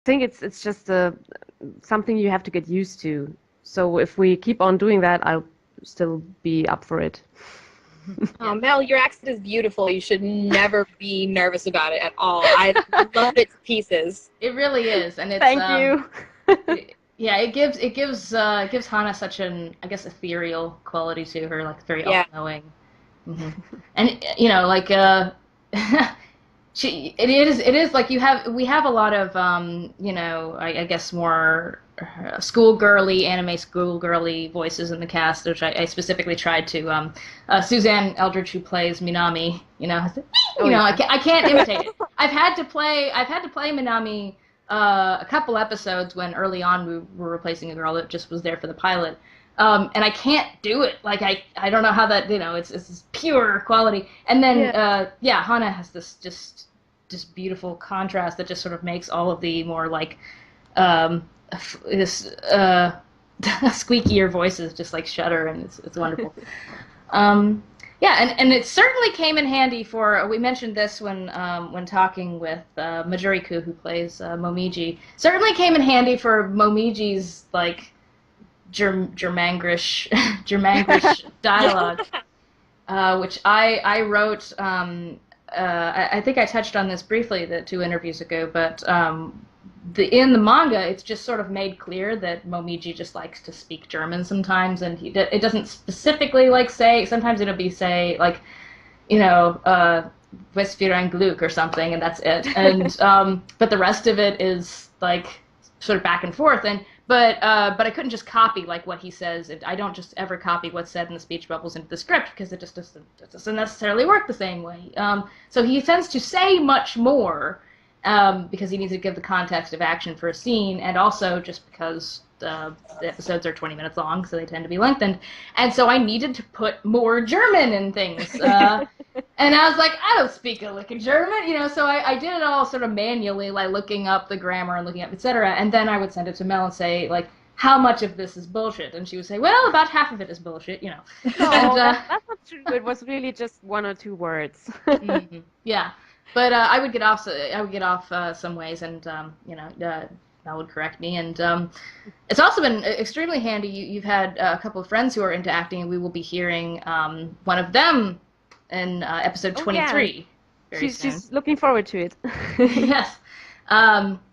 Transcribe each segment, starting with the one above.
think it's just something you have to get used to. So if we keep on doing that, I'll still be up for it. Oh, Mel, your accent is beautiful. You should never be nervous about it at all. I love it to pieces. It really is, and it's Thank you. yeah, it gives Hana such an, I guess, ethereal quality to her, like very Yeah. all-knowing. Hmm. And like it is like we have a lot of I guess more schoolgirly anime schoolgirly voices in the cast, which I specifically tried to Suzanne Eldridge, who plays Minami, Oh, yeah. I can't imitate it. I've had to play Minami a couple episodes when early on we were replacing a girl that just was there for the pilot. And I can't do it. Like I don't know how that, it's this pure quality. And then Hana has this beautiful contrast that just sort of makes all of the more like this squeakier voices just like shudder, and it's wonderful. And it certainly came in handy for, we mentioned this when talking with Majoriku, who plays Momiji. Certainly came in handy for Momiji's like Germangrish dialogue, which I wrote. I think I touched on this briefly 2 interviews ago, but in the manga, it's just sort of made clear that Momiji just likes to speak German sometimes, and it doesn't specifically like say. Sometimes it'll be say like, "Was für ein Glück" or something, and that's it. And but the rest of it is like sort of back and forth. But I couldn't just copy like what he says. I don't just ever copy what's said in the speech bubbles into the script, because it doesn't necessarily work the same way. So he tends to say much more because he needs to give the context of action for a scene, and also just because the episodes are 20 minutes long, so they tend to be lengthened. And so I needed to put more German in things. And I was like, I don't speak a lick of German, so I did it all sort of manually, like looking up the grammar and looking up, etc. And then I would send it to Mel and say, like, how much of this is bullshit? And she would say, well, about half of it is bullshit, No, And, that's not true. It was really just 1 or 2 words. yeah. But I would get off. Some ways, and Mel would correct me. And it's also been extremely handy. You've had a couple of friends who are into acting, and we will be hearing one of them in episode 23. Yeah. Very soon. She's looking forward to it. Yes.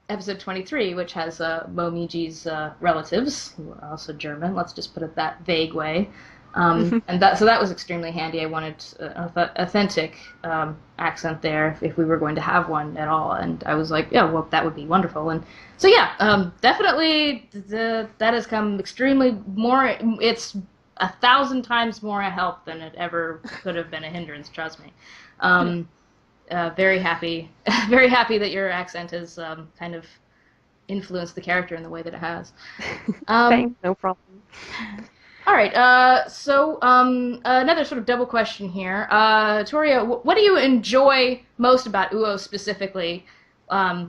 Episode 23, which has Momiji's relatives, who are also German. Let's just put it that vague way. And that was extremely handy. I wanted an authentic accent there if we were going to have one at all. And I was like, yeah, well, that would be wonderful. And so, definitely that has come extremely more. It's 1,000 times more a help than it ever could have been a hindrance. Trust me. Very happy that your accent has kind of influenced the character in the way that it has. Thanks, no problem. All right, so another sort of double question here. Toria, what do you enjoy most about Uo specifically?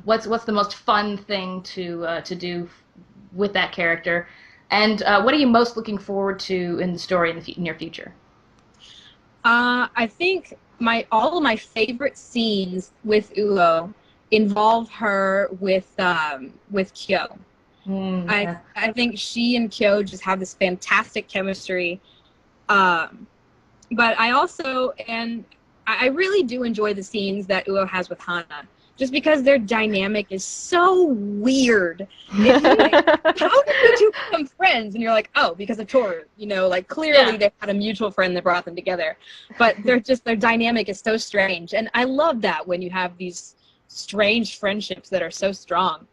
What's the most fun thing to do with that character? And what are you most looking forward to in the story in the near future? I think all of my favorite scenes with Uo involve her with Kyo. Yeah. I think she and Kyo just have this fantastic chemistry. But I also, and I really do enjoy the scenes that Uo has with Hana, just because their dynamic is so weird. It's like, how did you two become friends? And you're like, oh, because of Toru. Like clearly they had a mutual friend that brought them together. But their dynamic is so strange. And I love that when you have these strange friendships that are so strong.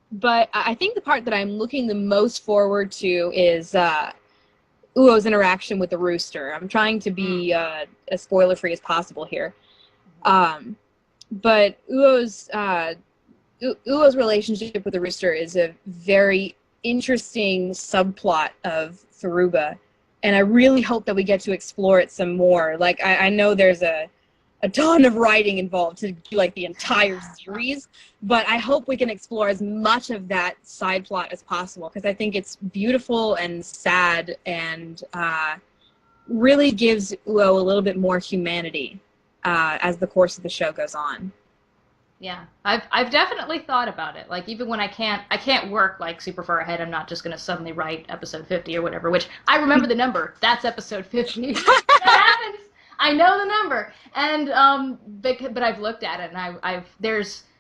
But I think the part that I'm looking the most forward to is Uo's interaction with the rooster. I'm trying to be as spoiler-free as possible here. But Uo's relationship with the rooster is a very interesting subplot of Furuba, and I really hope that we get to explore it some more. Like, I know there's a ton of writing involved to do like the entire series, but I hope we can explore as much of that side plot as possible, because I think it's beautiful and sad and really gives Uo a little bit more humanity as the course of the show goes on. Yeah, I've definitely thought about it. Like even when I can't work like super far ahead. I'm not just gonna suddenly write episode 50 or whatever. Which I remember the number. That's episode 50. That happens. I know the number, and but I've looked at it, and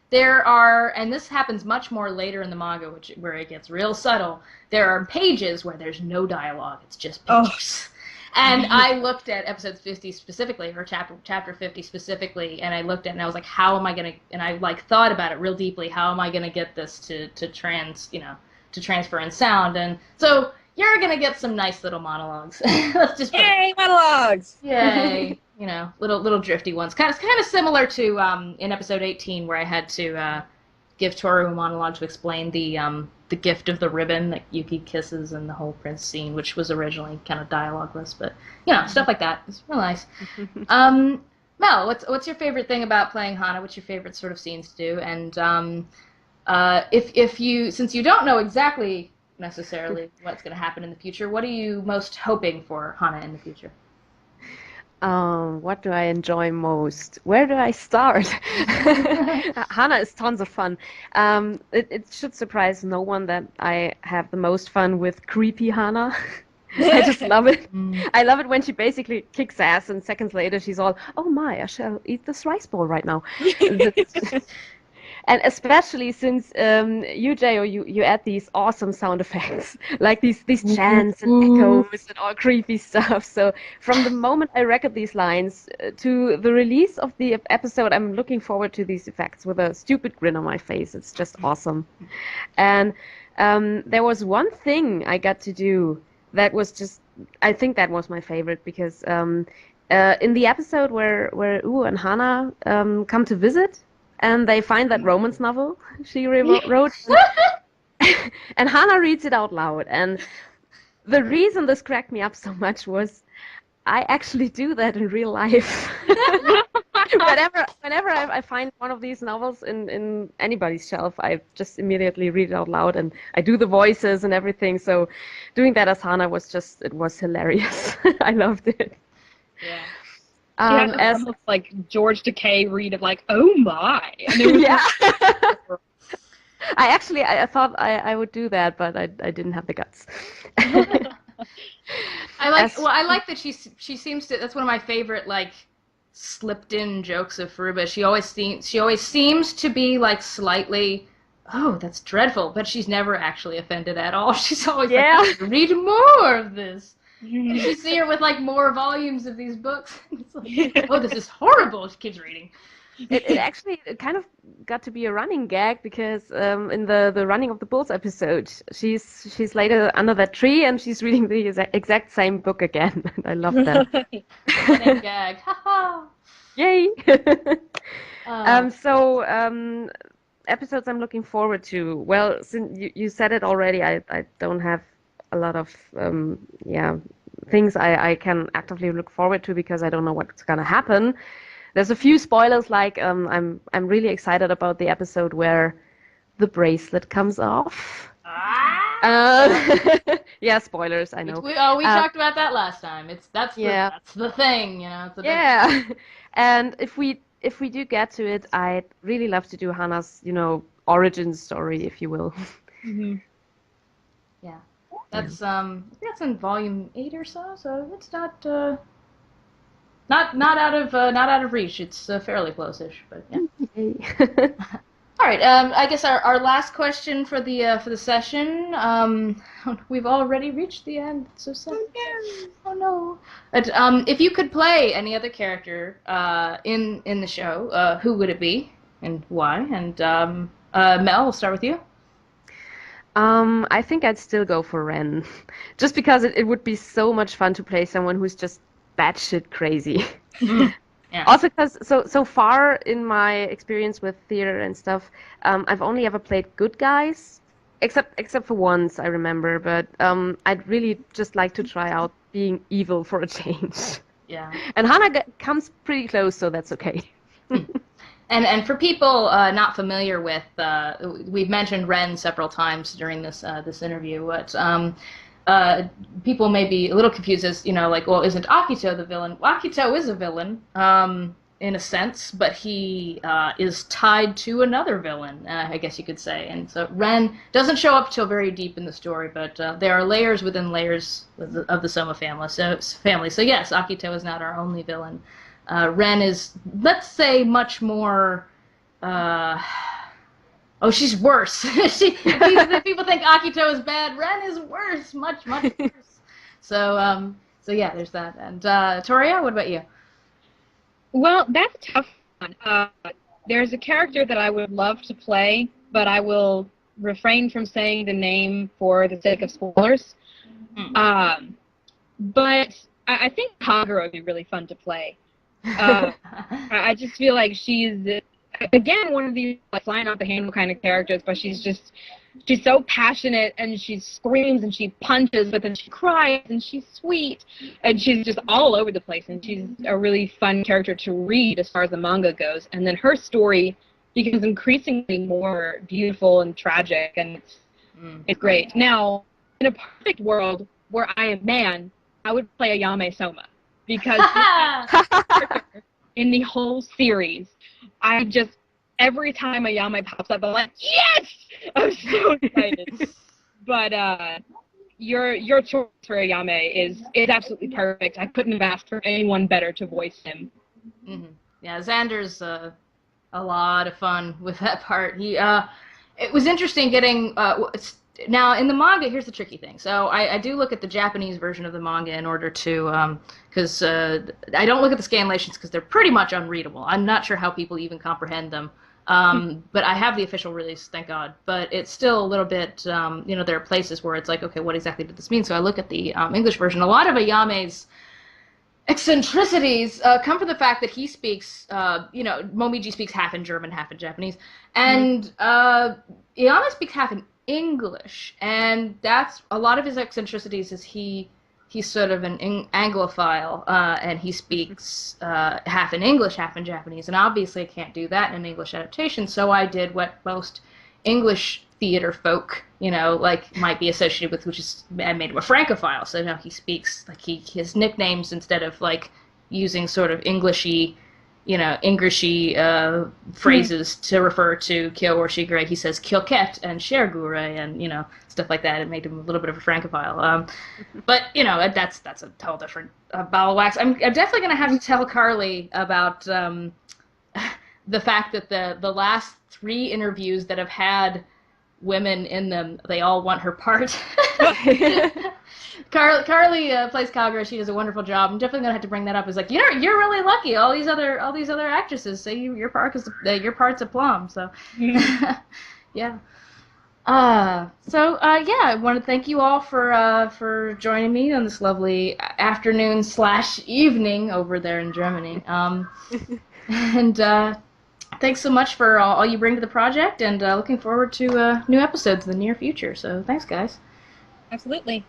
there are, and this happens much more later in the manga, where it gets real subtle. There are pages where there's no dialogue. It's just pictures. And I looked at episode 50 specifically, or chapter 50 specifically, and I looked at it and I was like, how am I gonna? And I like thought about it real deeply. How am I gonna get this to transfer in sound? And so you're gonna get some nice little monologues. Let's just Yay, monologues! Yay! Little drifty ones. Kind of similar to in episode 18 where I had to give Toru a monologue to explain the gift of the ribbon that Yuki kisses in the whole prince scene, which was originally kind of dialogueless, but stuff like that. It's real nice. Mel, what's your favorite thing about playing Hana? What's your favorite sort of scenes to do? And if you, since you don't know exactly necessarily what's going to happen in the future, what are you most hoping for Hana in the future? What do I enjoy most? Where do I start? Hana is tons of fun. It should surprise no one that I have the most fun with creepy Hana. I just love it. I love it when she basically kicks ass and seconds later she's all, oh my, I shall eat this rice ball right now. And especially since you add these awesome sound effects, like these chants and echoes and all creepy stuff. So from the moment I record these lines to the release of the episode, I'm looking forward to these effects with a stupid grin on my face. It's just awesome. And there was one thing I got to do that was just, I think that was my favorite, because in the episode where Uo and Hana come to visit, and they find that romance novel she wrote, and Hana reads it out loud. And the reason this cracked me up so much was I actually do that in real life. Whenever I find one of these novels in anybody's shelf, I just immediately read it out loud, and I do the voices and everything. So doing that as Hana it was hilarious. I loved it. Yeah. As almost like George Takei read of like, oh my. And it was I thought I would do that, but I didn't have the guts. I like that she seems to, that's one of my favorite like slipped in jokes of Furuba. She always seems to be like slightly, oh, that's dreadful, but she's never actually offended at all. She's always like, read more of this. And you see her with like more volumes of these books. It's like, oh, this is horrible. She keeps reading. It actually kind of got to be a running gag, because in the Running of the Bulls episode, she's later under that tree and she's reading the exact same book again. I love that. Running gag. Yay! Episodes I'm looking forward to. Well, since you said it already, I don't have a lot of things I can actively look forward to, because I don't know what's gonna happen. There's a few spoilers, like I'm really excited about the episode where the bracelet comes off. Yeah, spoilers, I know. We talked about that last time. That's the thing, It's and if we do get to it, I'd really love to do Hana's, origin story, if you will. Mm-hmm. Yeah. That's in volume 8 or so it's not out of reach. It's fairly close-ish, but yeah. All right. I guess our last question for the session. We've already reached the end. So sad. Oh no. But, if you could play any other character in the show, who would it be and why? And Mel, we'll start with you. I think I'd still go for Ren, just because it would be so much fun to play someone who's just batshit crazy. Yeah. Also, because so far in my experience with theater and stuff, I've only ever played good guys, except for once I remember. But I'd really just like to try out being evil for a change. Yeah. And Hana comes pretty close, so that's okay. And for people not familiar with, we've mentioned Ren several times during this interview, but people may be a little confused as, like, well, isn't Akito the villain? Well, Akito is a villain, in a sense, but he is tied to another villain, I guess you could say. And so Ren doesn't show up till very deep in the story, but there are layers within layers of the Soma family. So yes, Akito is not our only villain. Ren is, let's say, much more. Oh, she's worse. People think Akito is bad. Ren is worse, much worse. So yeah, there's that. And Toria, what about you? Well, that's a tough one. There's a character that I would love to play, but I will refrain from saying the name for the sake of spoilers. But I think Kagura would be really fun to play. I just feel like she's, again, one of these like, flying off the handle kind of characters, but she's so passionate, and she screams and she punches, but then she cries, and she's sweet, and she's just all over the place, and she's a really fun character to read as far as the manga goes. And then her story becomes increasingly more beautiful and tragic, and it's great. Now, in a perfect world where I am man, I would play Ayame Soma, because in the whole series, every time Ayame pops up, I'm like, yes! I'm so excited. But your choice for Ayame is absolutely perfect. I couldn't have asked for anyone better to voice him. Yeah, Xander's a lot of fun with that part. It was interesting getting now in the manga. Here's the tricky thing. So I do look at the Japanese version of the manga in order to because I don't look at the scanlations because they're pretty much unreadable. I'm not sure how people even comprehend them. But I have the official release, thank God. But it's still a little bit, there are places where it's like, okay, what exactly did this mean? So I look at the English version. A lot of Ayame's eccentricities come from the fact that he speaks, Momiji speaks half in German, half in Japanese. And Ayame speaks half in English. And that's, a lot of his eccentricities is he's sort of an Anglophile, and he speaks half in English, half in Japanese. And obviously I can't do that in an English adaptation, so I did what most English theater folk, might be associated with, which is I made him a Francophile. So now he speaks, his nicknames, instead of, using sort of Englishy phrases to refer to Kyo or Shigure, he says Kyoket and Shergure and, stuff like that. It made him a little bit of a Francophile. But, that's a whole different ball of wax. I'm definitely going to have to tell Carly about the fact that the last 3 interviews that have had women in them, they all want her part. Carly plays Kagura. She does a wonderful job. I'm definitely gonna have to bring that up. It's like, you're really lucky. All these other actresses say your part's a plum. So yeah. Yeah, I want to thank you all for joining me on this lovely afternoon/evening over there in Germany. And thanks so much for all you bring to the project, and looking forward to new episodes in the near future. So thanks, guys. Absolutely.